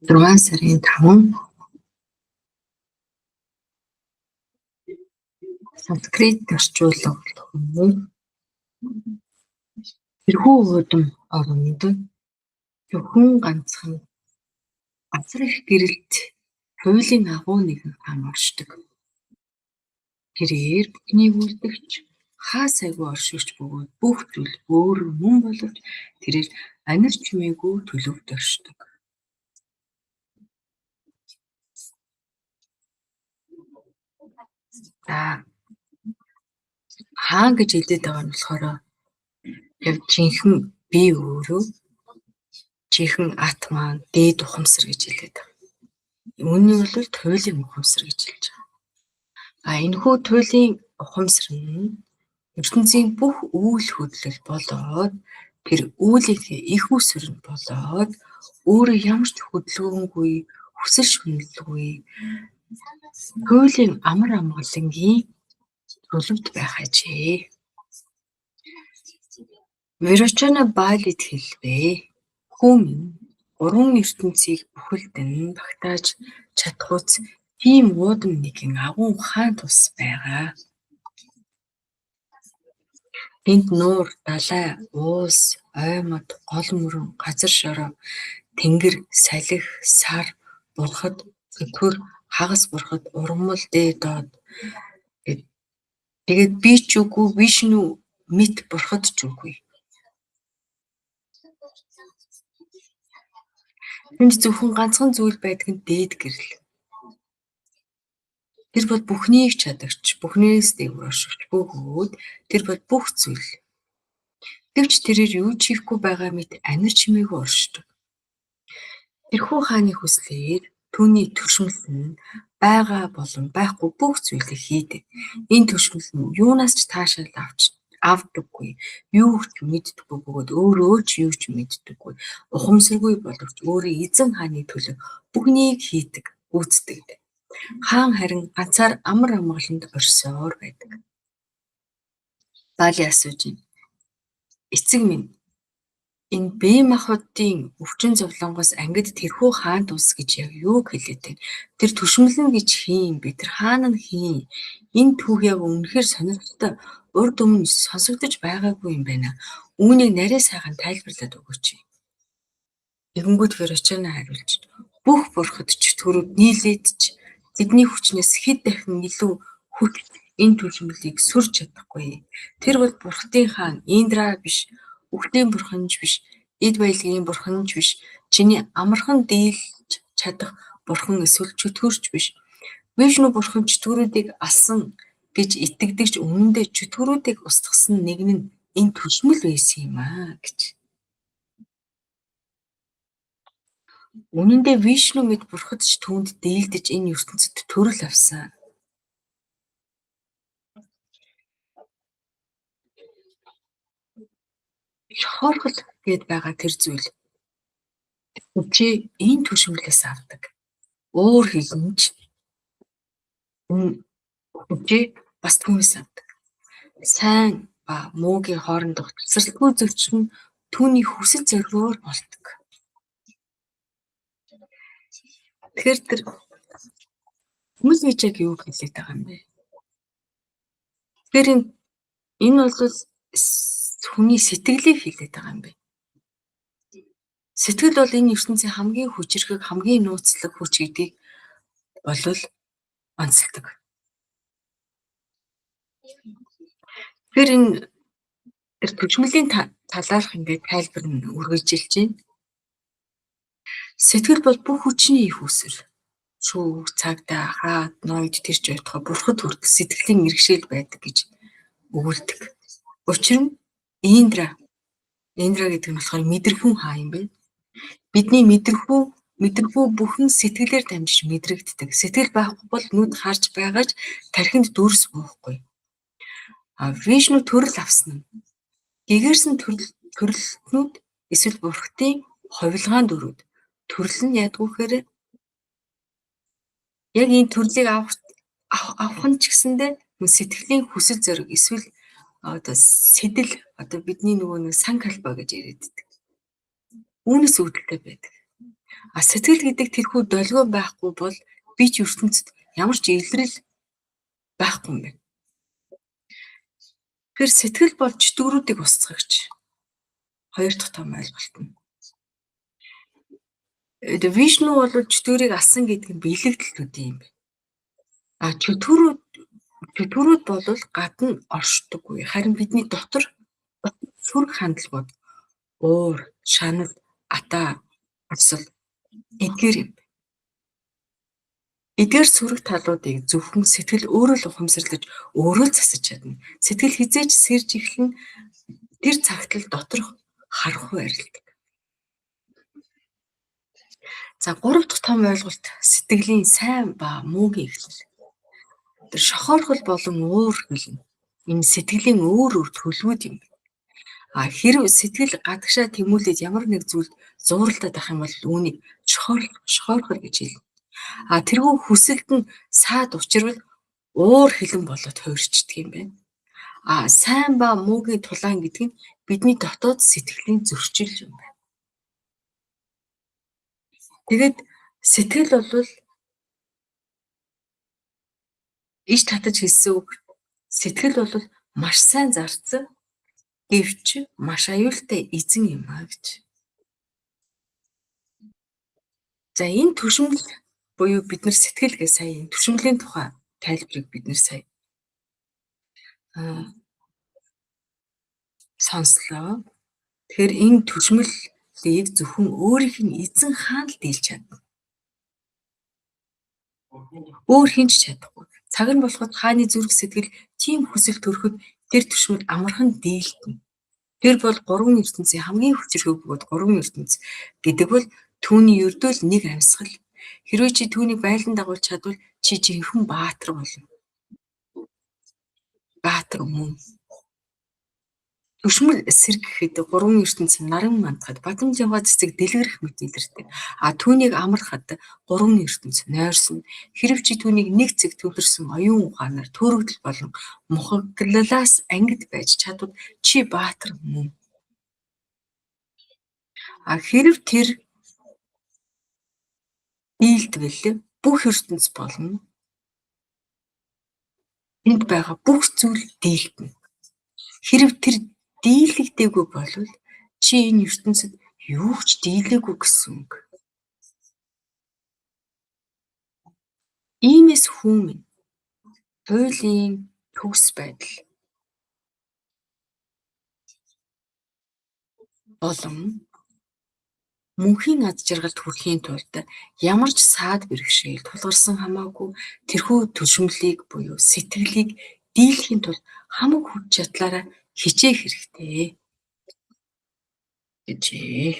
Дөрвөн сарын 5 санскрит орчуулга болох тэрхүү уудам оронд зөвхөн ганцхан газар их гэрэлт хуулийн агуу нэгэн хаан оршдог. Тэрээр бүхнийг үлдэгч хаа сайгүй оршигч бөгөөд бүх зүйл өөр мөн боловч тэрээр анир чимээгүй төлөвт оршдог. Хаан гэж хэлээд байгаа нь болохоор яг жинхэнэ би өөрөө жинхэнэ атмаа дээд ухамсар гэж хэлээд байгаа. Үүний бол туйлын ухамсар гэж хэлж байгаа. Энэхүү туйлын ухамсар нь ертөнцийн бүх үйл хөдлөл болоод тэр үйлийг их үсвэр нь болоод өөрөө ямар ч хөдөлгөөнгүй хүсэл шүмжлэлгүй туйлын амар амгалангийн төлөвт байх ажээ. Вирочана Балид хэлбэ. Хүн гурван ертөнцийг бүхэлдэн багтааж чадхуйц тийм уудам нэгэн агуу хаан тус байгаа. Энд нуур, далай, уус, оймот, гол мөрөн, газар шороо, тэнгэр, салхи, сар, бурхад, зөвхөр, хагас бурхад, ургамал, дээд доод. Тэгээд би ч үгүй, Вишну мэд бурхад ч үгүй. Энд зөвхөн ганцхан зүйл байдаг нь дээд гэрэл. Тэр бол бүхнийг чадагч, бүхнээс дээгүүр оршигч бөгөөд тэр бол бүх зүйл. Гэвч тэрээр юу ч хийхгүй байгаа мэт анир чимээгүй оршдог. Тэрхүү хааны хүслээр түүний төршмөл нь байгаа болон байхгүй бүх зүйлийг хийдэг. Энэ төршмөл нь юунаас ч таашаал авдаггүй, юу ч мэддэггүй бөгөөд өөрөө ч юу ч мэддэггүй. Ухамсаргүй боловч өөрөө эзэн хааны төлөө бүхнийг хийдэг, гүйцэтгэдэг. Хаан харин ганцаар амар амгаланд орсоор байдаг. Бали асууж байна. Эцэг минь, энэ бие махбодын өвчин зовлонгоос ангид тэрхүү хаан тус гэж яг юу хэлээд байна? Тэр төшмөлнө гэж хийн, би тэр хаан нь хийн. Энэ түүх яг үнэхээр сонирхолтой, урд өмнө сонсогдож байгаагүй юм байна. Үүнийг нарийн сайхан тайлбарлаад өгөөч. Тэгэнгүүт Вирочана хариулж, бүх бурхад ч төрөв нийлээд ч тэдний хүчнээс хэд дахин илүү хүч энэ төшмөлийг сүрж чадахгүй. Тэр бол бурхтын хаан Индра биш, үхлийн бурхан ч биш, эд баялагын бурхан ч биш, чиний амархан дийлж чадах бурхан эсвэл чөтгөрч биш. Вишну бурхан чөтгөрүүдийг алсан гэж итгэдэгч үнэндээ чөтгөрүүдийг устгасан нэг нь энэ төшмөл байсан юм аа гэж. Үнэндээ Вишну мэд бурхад ч түүнд дийлдэж энэ ертөнцид төрөл авсан. Хорхол гээд байгаа тэр зүйл. Чи энэ төшмөлөөс авдаг. Өөр хэлнэж чи бас түүнээс авдаг. Сайн ба муугийн хоорондох тасралтгүй зөрчил нь түүний хүсэл зоригоор болдог. Тэгэхээр тэр хүмүүс гэж яг юу хэлээд байгаа юм бэ? Тэгэхээр энэ бол хүний сэтгэлийг хэлээд байгаа юм бэ. Сэтгэл бол энэ ертөнцийн хамгийн хүчрхэг, хамгийн нууцлаг хүч гэдгийг болвол онцлдог. Тэгэхээр энэ төшмөлийн талаарх ингээд тайлбар нь үргэлжилж байна. Сэтгэл бол бүх хүчний их үсэр. Шүүх, цагдаа, хаад, ноёд тэрч байтугай бурхад хүртэл сэтгэлийн мэргэшэл байдаг гэж өгүүлдэг. Учир нь Индра гэдэг нь болохоор мэдрэхүүн хаан юм байна. Бидний мэдрэхүү бүхэн сэтгэлээр дамжиж мэдрэгддэг. Сэтгэл байхгүй бол нүд харж байгаач тархинд дүрс буухгүй. Вишну төрөл авсан нь гэгэрсэн төрөлтнүүд эсвэл бурхтын хувилгаан дөрүүд төрөл нь ядгүйхээр Яг энэ төрлийг авах нь ч гэсэндээ сэтгэлийн хүсэл зориг эсвэл одоо сэтэл одоо бидний нөгөө нэг сан калба гэж яриаддаг. Үүнээс үүдэлтэй байдаг. Сэтгэл гэдэг тэрхүү долгион байхгүй бол би ч ертөнцид ямар ч илрэл байхгүй юм байна. Тэр сэтгэл бол чөтгөрүүдийг устгагч. Хоёр дахь том ойлголт нь. Вишну бол чөтгөрийг алсан гэдэг нь бэлэгдэлтүүд юм байна. Чөтгөрүүд бол гадна оршдоггүй. Харин бидний дотор сүрэг хандлагууд уур, шанал, атаа, осол эдгээр юм. Эдгээр сүрэг талуудыг зөвхөн сэтгэл өөрөө л ухамсарлаж, өөрөө л засаж чадна. Сэтгэл хизээч сэрж эхлэн тэр цагт л доторх харахгүй арилдаг. За 3 дахь том ойлголт сэтгэлийн сайн ба муугийн эхлэл. Тэр шохоорхол болон уур хөлн энэ сэтгэлийн өөр төлөвүүд юм. Хэрв сэтгэл гадагшаа тэмүүлээд ямар нэг зүйлд зууралдаад ах юм бол үүнийг шохоорхол гэж хэлнэ. Тэрхүү хүсэлт нь саад учирвал уур хилэн болоод хуурчдаг юм байна. Сайн ба муугийн тулаан гэдэг нь бидний дотоод сэтгэлийн зөрчил юм байна. Тэгээд сэтгэл бол иш татаж хэлсэн үг. Сэтгэл бол маш сайн зарцсан гэвч маш аюултай эзэн юм гэж. За энэ төшмөл буюу бид нар сэтгэл гэж сая энэ төшмөлийн тухай тайлбарыг бид нар сая сонслоо. Тэгэхээр энэ төшмөлийг зөвхөн өөрийнх нь эзэн хаан л дийлж чадна. Өөр хинч чадахгүй. Цаг нь болоход хааны зүрх сэтгэл тийм хүсэл төрөхөд тэр төшмөл амархан дийлдэнэ. Тэр бол 3 ертөнцийн хамгийн хүчрхэг бөгөөд 3 ертөнц гэдэг бол түүний ердөөл нэг амьсгал. Хэрвээ чи түүнийг байлдан дагуулж чадвал чи жинхэнэ баатар болно. Баатар мөн. Төшмөл эсрэг гэхэд 3 ертөнц наран мандахад бадамжийнхаа цэцэг дэлгэрэх мэт илэрдэг. Түүнийг амархад 3 ертөнц нойрсон. Хэрв чи түүнийг нэг цэг төвлөрсөн оюун ухаанаар төрөгдөл болон мухаглалаас ангид байж чадвал чи баатар мөн. Хэрв тэр дийлдвэл бүх ертөнц болно. Энд байгаа бүх зүйл дийлдэнэ. Хэрв тэр дийлэгдээгүй бол чи энэ ертөнцид юу ч дийлээгүй гэсэн үг. Иймээс хүмүүс хуулийн төгс байдал болон мөнхийн ад жаргалд хүрэхийн тулд ямар ч саад бэрхшээл тулгарсан хамаагүй тэрхүү төшмөлийг буюу сэтгэлийг дийлэхийн тулд хамаг хүч чадлаараа хичээх хэрэгтэй гэжээ.